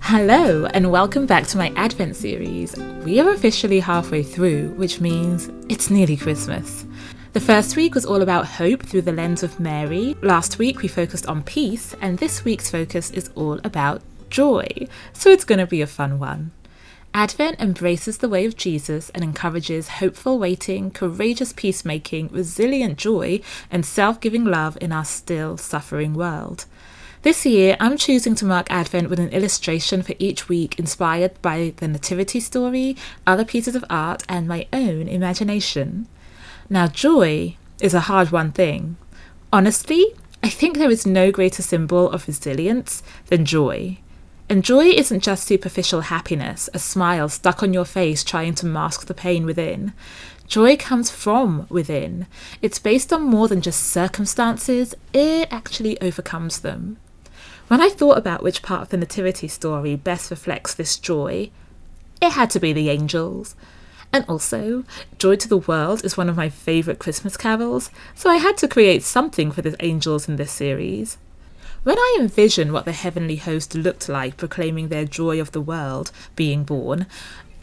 Hello and welcome back to my Advent series. We are officially halfway through, which means it's nearly Christmas. The first week was all about hope through the lens of Mary. Last week we focused on peace, and this week's focus is all about joy, so it's going to be a fun one. Advent embraces the way of Jesus and encourages hopeful waiting, courageous peacemaking, resilient joy, and self-giving love in our still suffering world. This year, I'm choosing to mark Advent with an illustration for each week inspired by the Nativity story, other pieces of art, and my own imagination. Now, joy is a hard-won thing. Honestly, I think there is no greater symbol of resilience than joy. And joy isn't just superficial happiness, a smile stuck on your face trying to mask the pain within. Joy comes from within. It's based on more than just circumstances, it actually overcomes them. When I thought about which part of the Nativity story best reflects this joy, it had to be the angels. And also, Joy to the World is one of my favourite Christmas carols, so I had to create something for the angels in this series. When I envision what the heavenly host looked like proclaiming their joy of the world being born,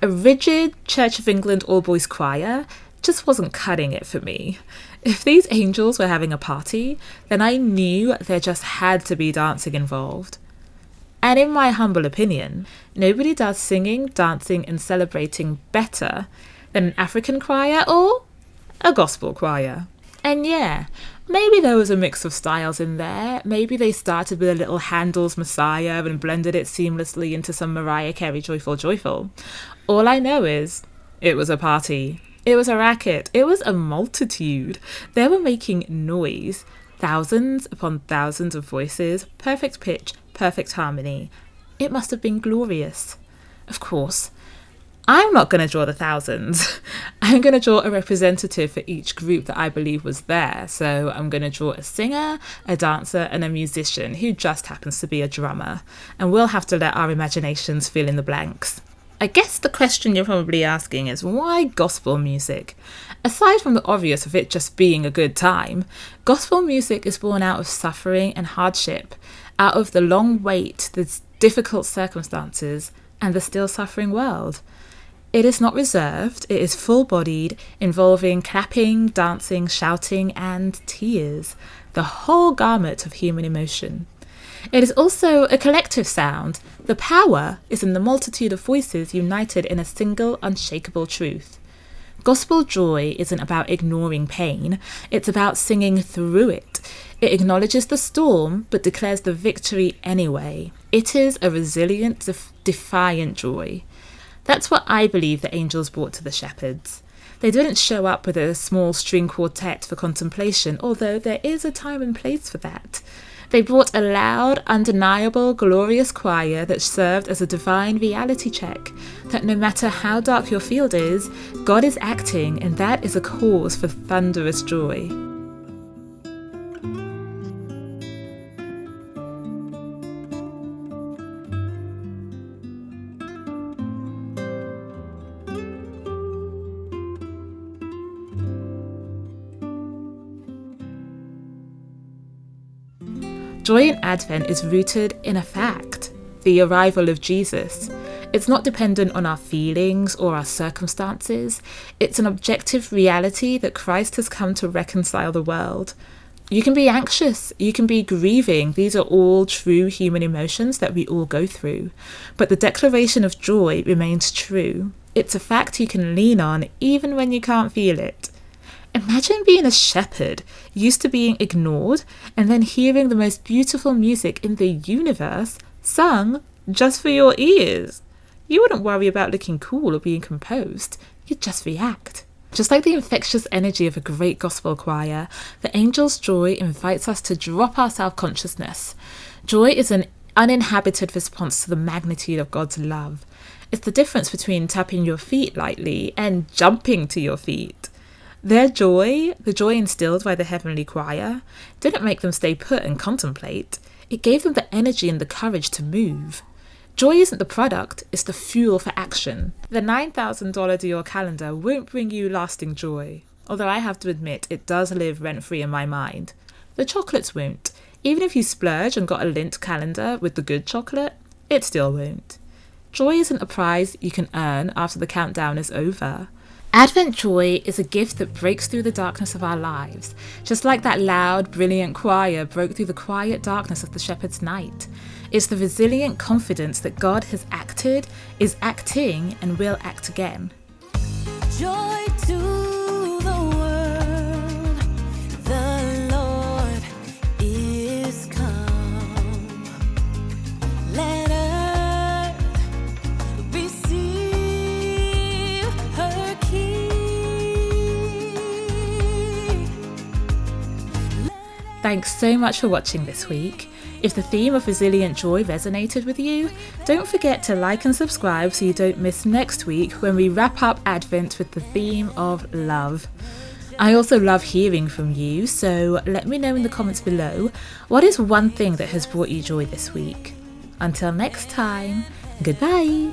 a rigid Church of England all-boys choir just wasn't cutting it for me. If these angels were having a party, then I knew there just had to be dancing involved. And in my humble opinion, nobody does singing, dancing and celebrating better than an African choir or a gospel choir. And yeah, maybe there was a mix of styles in there. Maybe they started with a little Handel's Messiah and blended it seamlessly into some Mariah Carey Joyful Joyful. All I know is it was a party. It was a racket. It was a multitude. They were making noise. Thousands upon thousands of voices, perfect pitch, perfect harmony. It must have been glorious. Of course, I'm not going to draw the thousands. I'm going to draw a representative for each group that I believe was there. So I'm going to draw a singer, a dancer, and a musician who just happens to be a drummer. And we'll have to let our imaginations fill in the blanks. I guess the question you're probably asking is, why gospel music? Aside from the obvious of it just being a good time, gospel music is born out of suffering and hardship, out of the long wait, the difficult circumstances, and the still suffering world. It is not reserved, it is full-bodied, involving clapping, dancing, shouting, and tears, the whole gamut of human emotion. It is also a collective sound. The power is in the multitude of voices united in a single, unshakable truth. Gospel joy isn't about ignoring pain, it's about singing through it. It acknowledges the storm, but declares the victory anyway. It is a resilient, defiant joy. That's what I believe the angels brought to the shepherds. They didn't show up with a small string quartet for contemplation, although there is a time and place for that. They brought a loud, undeniable, glorious choir that served as a divine reality check, that no matter how dark your field is, God is acting, and that is a cause for thunderous joy. Joy in Advent is rooted in a fact, the arrival of Jesus. It's not dependent on our feelings or our circumstances. It's an objective reality that Christ has come to reconcile the world. You can be anxious, you can be grieving. These are all true human emotions that we all go through. But the declaration of joy remains true. It's a fact you can lean on even when you can't feel it. Imagine being a shepherd, used to being ignored, and then hearing the most beautiful music in the universe sung just for your ears. You wouldn't worry about looking cool or being composed. You'd just react. Just like the infectious energy of a great gospel choir, the angel's joy invites us to drop our self-consciousness. Joy is an uninhabited response to the magnitude of God's love. It's the difference between tapping your feet lightly and jumping to your feet. Their joy, the joy instilled by the heavenly choir, didn't make them stay put and contemplate. It gave them the energy and the courage to move. Joy isn't the product, it's the fuel for action. The $9,000 Dior calendar won't bring you lasting joy, although I have to admit it does live rent-free in my mind. The chocolates won't. Even if you splurge and got a Lindt calendar with the good chocolate, it still won't. Joy isn't a prize you can earn after the countdown is over. Advent joy is a gift that breaks through the darkness of our lives, just like that loud, brilliant choir broke through the quiet darkness of the shepherd's night. It's the resilient confidence that God has acted, is acting, and will act again. Joy to the world, the Lord is come. Let earth receive her King. Thanks so much for watching this week. If the theme of resilient joy resonated with you, don't forget to like and subscribe so you don't miss next week when we wrap up Advent with the theme of love. I also love hearing from you, so let me know in the comments below, what is one thing that has brought you joy this week? Until next time, goodbye!